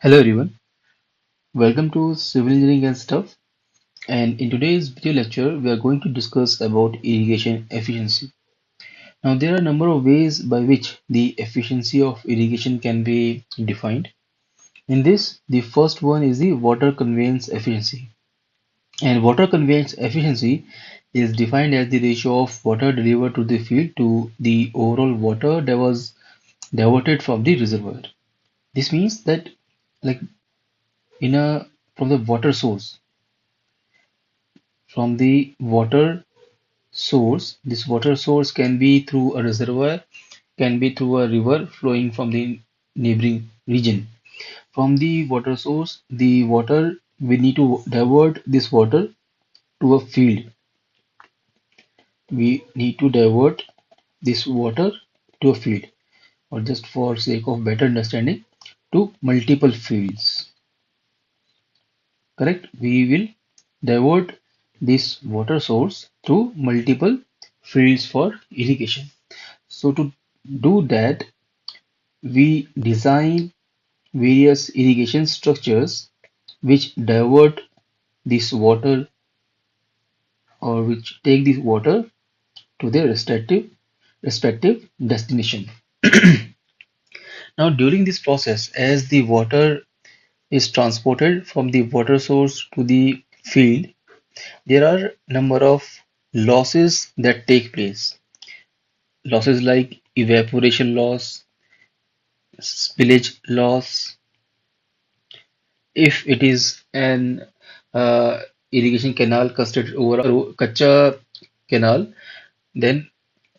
Hello everyone, welcome to Civil Engineering and Stuff. And in today's video lecture, we are going to discuss about irrigation efficiency. Now, there are a number of ways by which the efficiency of irrigation can be defined. In this, the first one is the water conveyance efficiency. And water conveyance efficiency is defined as the ratio of water delivered to the field to the overall water that was diverted from the reservoir. This means that, like in a from the water source, from the water source. This water source can be through a reservoir, can be through a river flowing from the neighboring region. From the water source, the water we need to divert this water to a field. We need to divert this water to a field, or just for sake of better understanding, to multiple fields. Correct? We will divert this water source to multiple fields for irrigation. So to do that, we design various irrigation structures which divert this water or which take this water to their respective destination. Now during this process, as the water is transported from the water source to the field, there are number of losses that take place. Losses like evaporation loss, spillage loss, if it is an irrigation canal constructed over a kacha canal, then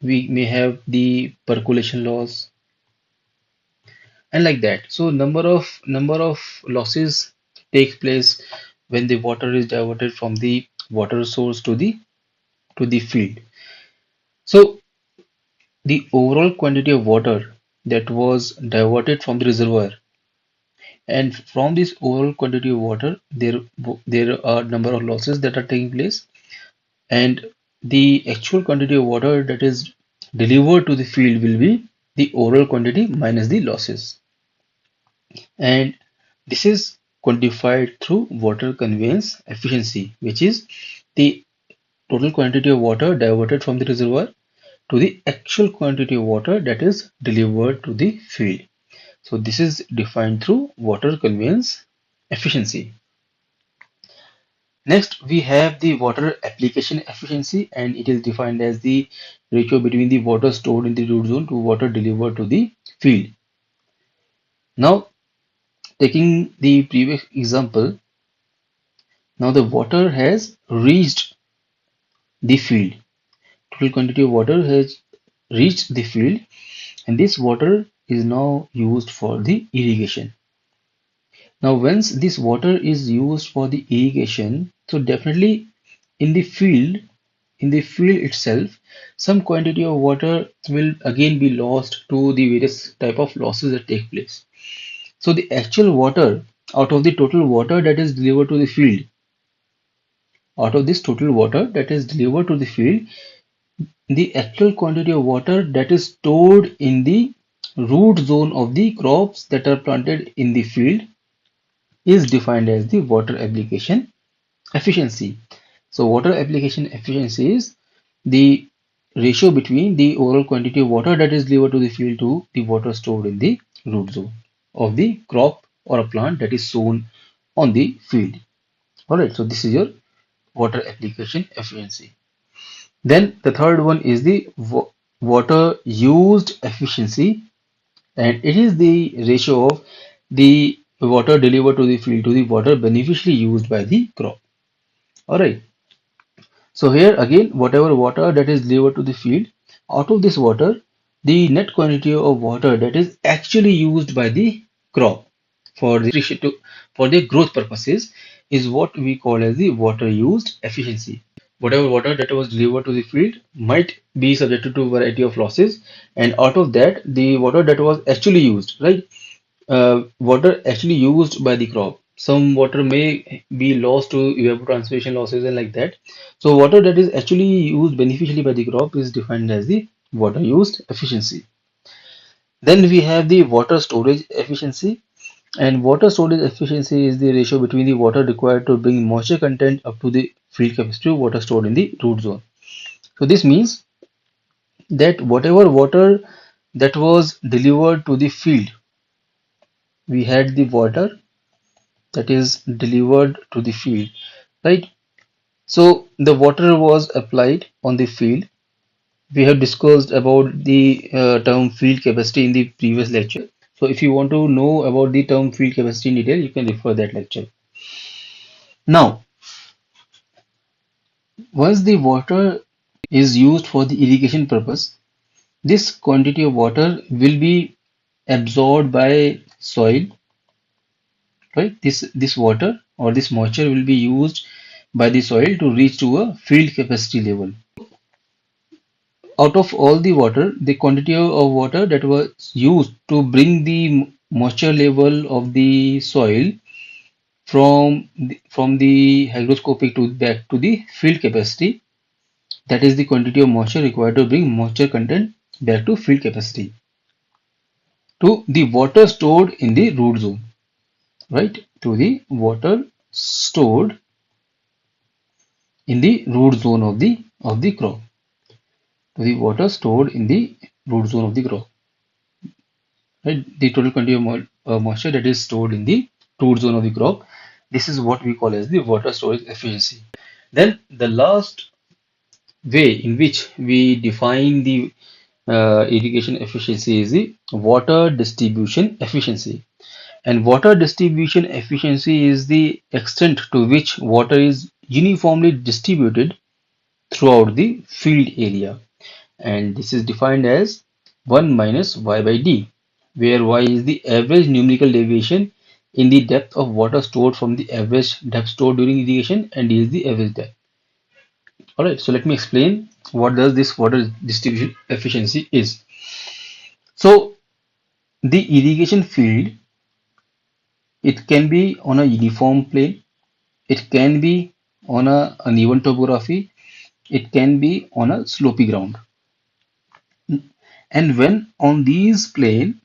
we may have the percolation loss and like that. So number of losses take place when the water is diverted from the water source to the field. So the overall quantity of water that was diverted from the reservoir, and from this overall quantity of water there are number of losses that are taking place, and the actual quantity of water that is delivered to the field will be the overall quantity minus the losses, and this is quantified through water conveyance efficiency, which is the total quantity of water diverted from the reservoir to the actual quantity of water that is delivered to the field. So this is defined through water conveyance efficiency. Next, we have the water application efficiency, and it is defined as the ratio between the water stored in the root zone to water delivered to the field. Now, taking the previous example, now the water has reached the field. Total quantity of water has reached the field, and this water is now used for the irrigation. Now, once this water is used for the irrigation, so definitely in the field, in the field itself, some quantity of water will again be lost to the various type of losses that take place. So the actual water out of the total water that is delivered to the field, out of this total water that is delivered to the field, the actual quantity of water that is stored in the root zone of the crops that are planted in the field is defined as the water application efficiency. So water application efficiency is the ratio between the overall quantity of water that is delivered to the field to the water stored in the root zone of the crop or a plant that is sown on the field. Alright, so this is your water application efficiency. Then the third one is the water used efficiency, and it is the ratio of the water delivered to the field to the water beneficially used by the crop. Alright, so here again, whatever water that is delivered to the field, out of this water, the net quantity of water that is actually used by the crop for the for the growth purposes is what we call as the water used efficiency. Whatever water that was delivered to the field might be subjected to a variety of losses, and out of that, the water that was actually used, right? Water actually used by the crop. Some water may be lost to evapotranspiration losses and like that. So water that is actually used beneficially by the crop is defined as the water used efficiency. Then we have the water storage efficiency. And water storage efficiency is the ratio between the water required to bring moisture content up to the field capacity of water stored in the root zone. So this means that whatever water that was delivered to the field, we had the water that is delivered to the field, right? So the water was applied on the field. We have discussed about the term field capacity in the previous lecture. So if you want to know about the term field capacity in detail, you can refer that lecture. Now, once the water is used for the irrigation purpose, this quantity of water will be absorbed by soil, right? This water or this moisture will be used by the soil to reach to a field capacity level. Out of all the water, the quantity of water that was used to bring the moisture level of the soil from the hygroscopic to back to the field capacity, that is the quantity of moisture required to bring moisture content back to field capacity to the water stored in the root zone, right? To the water stored in the root zone of the crop, to the water stored in the root zone of the crop, right? The total quantity of moisture that is stored in the root zone of the crop. This is what we call as the water storage efficiency. Then the last way in which we define the irrigation efficiency is the water distribution efficiency. And water distribution efficiency is the extent to which water is uniformly distributed throughout the field area. And this is defined as 1 minus y by d, where y is the average numerical deviation in the depth of water stored from the average depth stored during irrigation, and d is the average depth. Alright, so let me explain what does this water distribution efficiency is. So the irrigation field, it can be on a uniform plane, it can be on a uneven topography, it can be on a slopy ground. And when on these plane,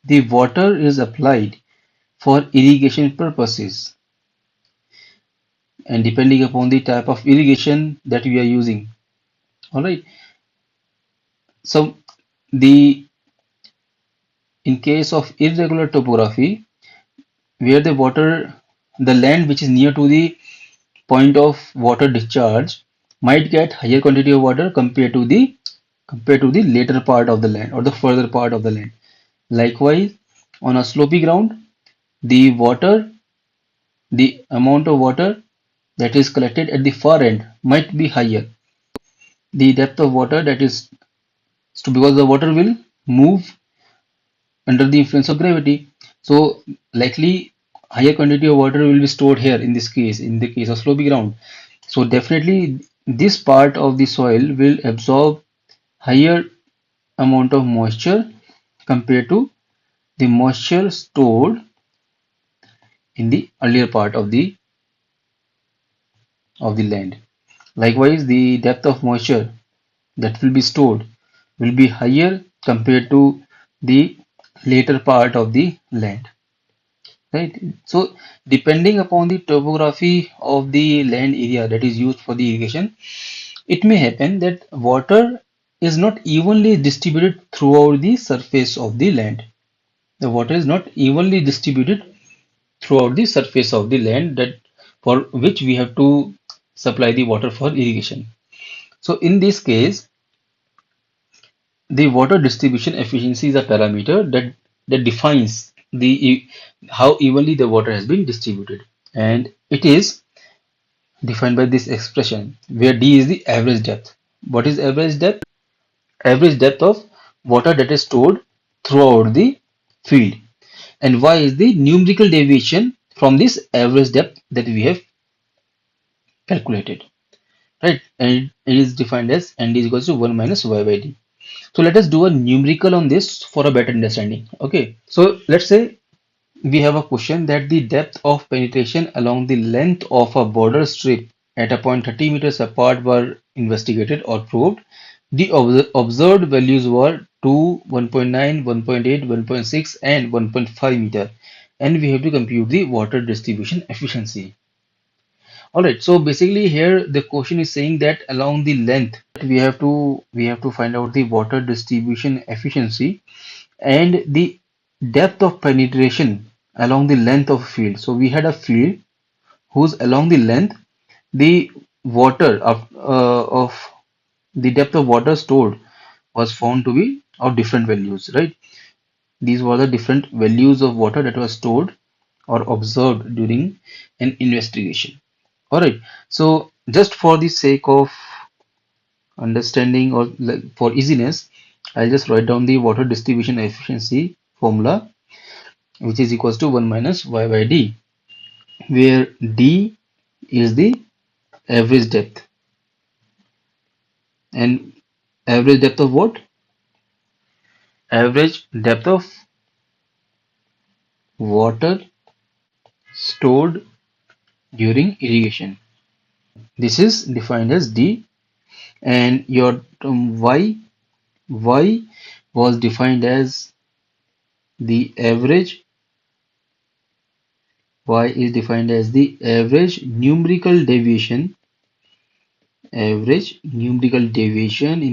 the water is applied for irrigation purposes and depending upon the type of irrigation that we are using. All right. So the in case of irregular topography, where the land which is near to the point of water discharge might get higher quantity of water compared to the later part of the land or the further part of the land. Likewise, on a slopy ground, the water, the amount of water that is collected at the far end might be higher. The depth of water that is because the water will move under the influence of gravity. So likely higher quantity of water will be stored here in this case, in the case of slopy ground. So definitely this part of the soil will absorb higher amount of moisture compared to the moisture stored in the earlier part of the land. Likewise, the depth of moisture that will be stored will be higher compared to the later part of the land, right? So depending upon the topography of the land area that is used for the irrigation, it may happen that water is not evenly distributed throughout the surface of the land. The water is not evenly distributed throughout the surface of the land that for which we have to supply the water for irrigation. So in this case, the water distribution efficiency is a parameter that defines how evenly the water has been distributed, and it is defined by this expression where d is the average depth. What is average depth? Average depth of water that is stored throughout the field, and y is the numerical deviation from this average depth that we have calculated, right? And it is defined as n d is equals to 1 minus y by d. So let us do a numerical on this for a better understanding. Okay, so let's say we have a question that the depth of penetration along the length of a border strip at a point 30 meters apart were investigated or proved. The observed values were 2, 1.9, 1.8, 1.6 and 1.5 meter, and we have to compute the water distribution efficiency. Alright, so basically here the question is saying that along the length we have to find out the water distribution efficiency and the depth of penetration along the length of field. So we had a field whose along the length the water of the depth of water stored was found to be of different values, right? These were the different values of water that was stored or observed during an investigation. All right. So just for the sake of understanding or like for easiness, I'll just write down the water distribution efficiency formula, which is equals to 1 minus y by d, where d is the average depth and average depth of what? Average depth of water stored during irrigation. This is defined as d, and your term y was defined as the average. Y is defined as the average numerical deviation in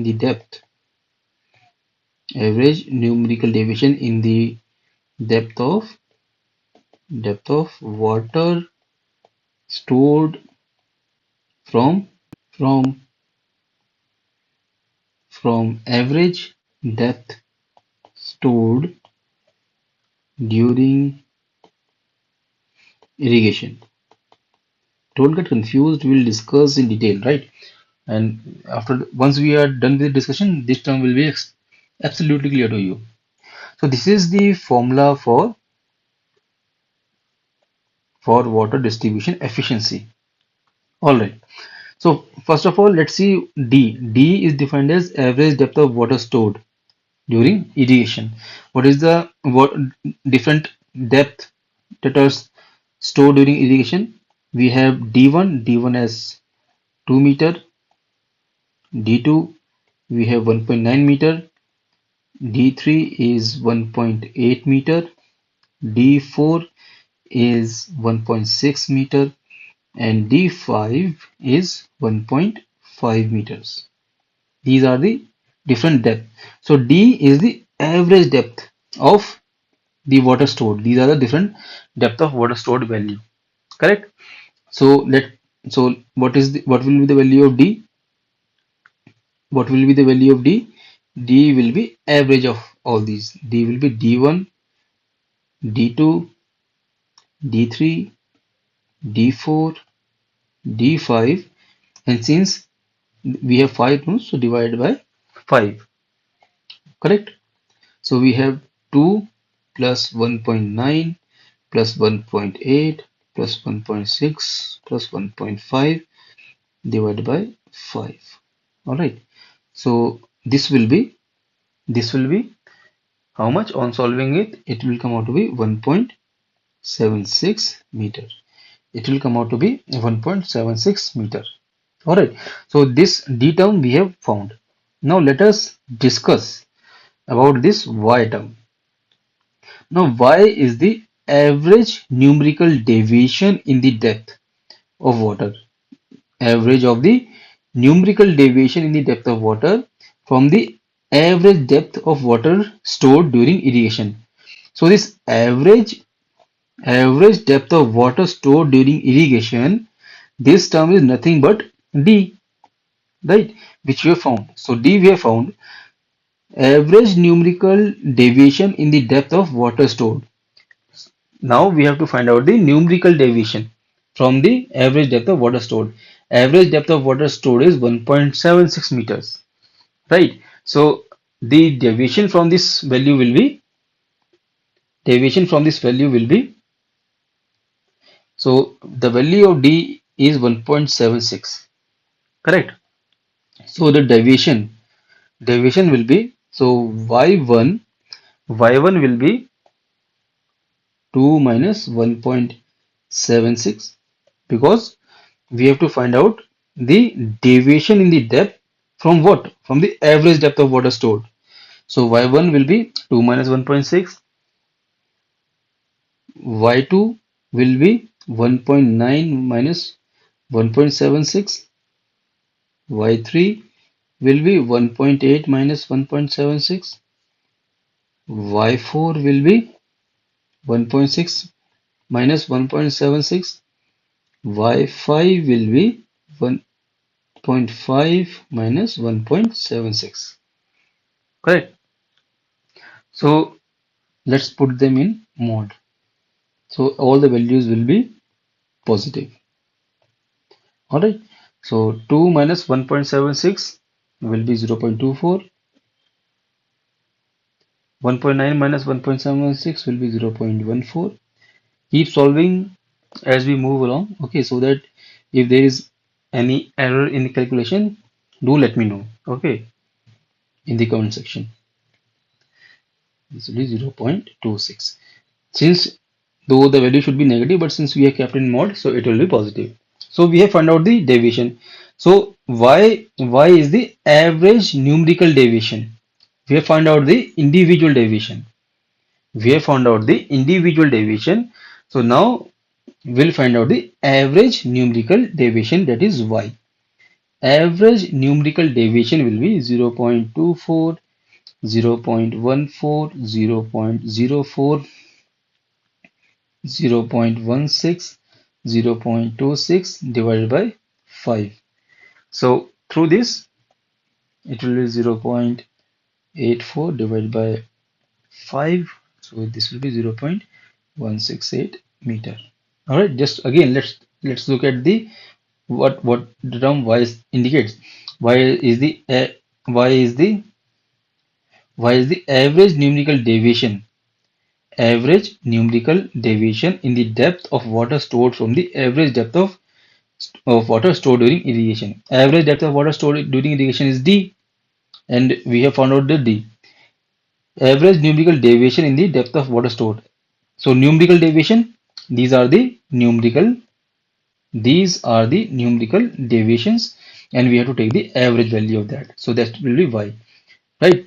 the depth, average numerical deviation in the depth of water stored from from average depth stored during irrigation. Don't get confused, we'll discuss in detail, right? And after once we are done with the discussion, this term will be absolutely clear to you. So this is the formula for water distribution efficiency. All right. So first of all, let's see D. D is defined as average depth of water stored during irrigation. What is the different depth that are stored during irrigation? We have D1 as 2 meter, D2 we have 1.9 meter, D3 is 1.8 meter, D4 is 1.6 meter, and D5 is 1.5 meters. These are the different depth. So D is the average depth of the water stored. These are the different depth of water stored value. Correct? So what will be the value of D? What will be the value of D? D will be average of all these. D will be D1, D2, D3, D4, D5, and since we have 5 rooms, so divide by 5. Correct? So we have 2 plus 1.9 plus 1.8 plus 1.6 plus 1.5 divided by 5. All right. So this will be how much on solving it? It will come out to be 1.76 meter. It will come out to be 1.76 meter. All right. So this D term we have found. Now let us discuss about this Y term. Now Y is the average numerical deviation in the depth of water. Average of the numerical deviation in the depth of water from the average depth of water stored during irrigation. So this average depth of water stored during irrigation, this term is nothing but D, right? Which we have found. So D we have found average numerical deviation in the depth of water stored. Now we have to find out the numerical deviation from the average depth of water stored. Average depth of water stored is 1.76 meters, right? So the deviation from this value will be, so the value of D is 1.76, correct? So the deviation will be, so y1 will be 2 minus 1.76, because we have to find out the deviation in the depth from what? From the average depth of water stored. So y1 will be 2 minus 1.6, y2 will be 1.9 minus 1.76, y3 will be 1.8 minus 1.76, y4 will be 1.6 minus 1.76, y5 will be 1.5 minus 1.76. Correct. So let's put them in mod. So all the values will be positive. Alright. So 2 minus 1.76 will be 0.24. 1.9 minus 1.76 will be 0.14. Keep solving as we move along. Okay, so that if there is any error in the calculation, do let me know. Okay, in the comment section. This will be 0.26. Since though the value should be negative, but since we have kept in mod, so it will be positive. So we have found out the deviation. So y is the average numerical deviation. We have found out the individual deviation. We have found out the individual deviation. So now we'll find out the average numerical deviation, that is y. Average numerical deviation will be 0.24, 0.14, 0.04, 0.16, 0.26 divided by 5. So through this, it will be 0.84 divided by 5. So this will be 0.168 meter. All right, just again let's look at the what the term y indicates. Y is the y is the average numerical deviation. Average numerical deviation in the depth of water stored from the average depth of water stored during irrigation. Average depth of water stored during irrigation is d, and we have found out the d. Average numerical deviation in the depth of water stored. So numerical deviation, these are the numerical deviations, and we have to take the average value of that. So that will be y, right?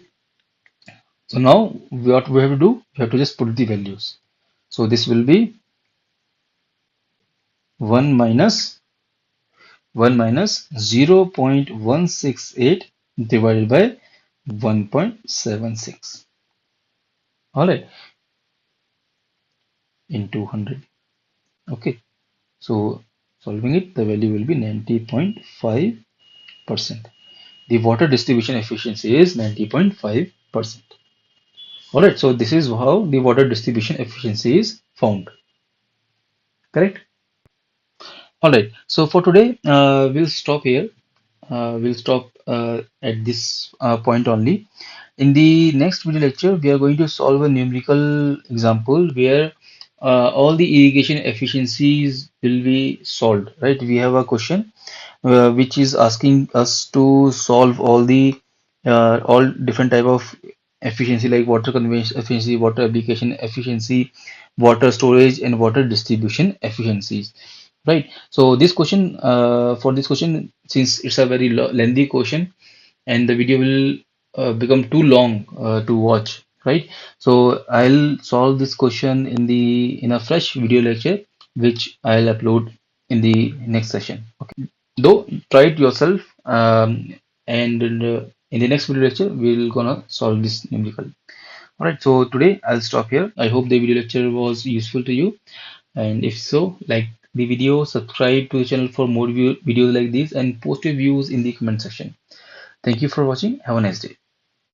So now what we have to do, we have to just put the values. So this will be 1 minus 0.168 divided by 1.76. All right, into 100. Okay, so solving it, the value will be 90.5%. The water distribution efficiency is 90.5%. All right, so this is how the water distribution efficiency is found. Correct? All right, so for today, we'll stop here. We'll stop at this point only. In the next video lecture, we are going to solve a numerical example where all the irrigation efficiencies will be solved, right? We have a question which is asking us to solve all different type of efficiency, like water conveyance efficiency, water application efficiency, water storage, and water distribution efficiencies, right? So this question, for this question, since it's a very lengthy question and the video will become too long to watch, right? So I'll solve this question in a fresh video lecture which I'll upload in the next session. Okay, though try it yourself, and in the next video lecture we'll gonna solve this numerical. All right, so today I'll stop here. I hope the video lecture was useful to you, and if so, like the video, subscribe to the channel for more videos like this, and post your views in the comment section. Thank you for watching. Have a nice day.